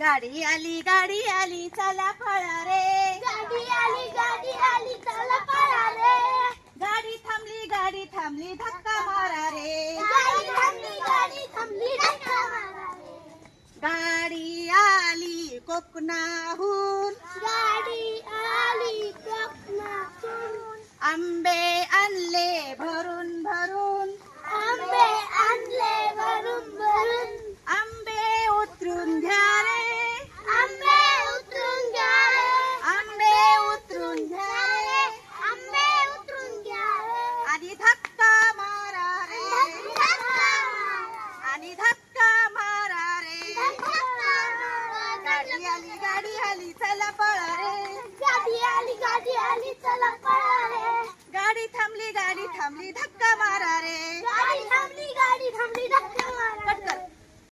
गाडी आली चला पळा रे. गाडी आली चला पळा रे. गाडी थांबली धक्का मारा रे. गाडी थांबली धक्का मारा रे. गाडी आली कोकणाहून. गाडी आली कोकणातून. आंबे आणले भरून भरून. आंबे आणले भरून भरून. आंबे उतरून घ्या रे. आंबे उतरून घ्या रे. आंबे उतरून घ्या रे. आंबे उतरून घ्या रे. आणि धक्का मारा रे. आणि धक्का मारा रे. गाडी आली चला पळा रे. गाडी आली चला पळा रे. गाडी थांबली धक्का मारा रे. गाडी थांबली धक्का मारा रे. पटकन.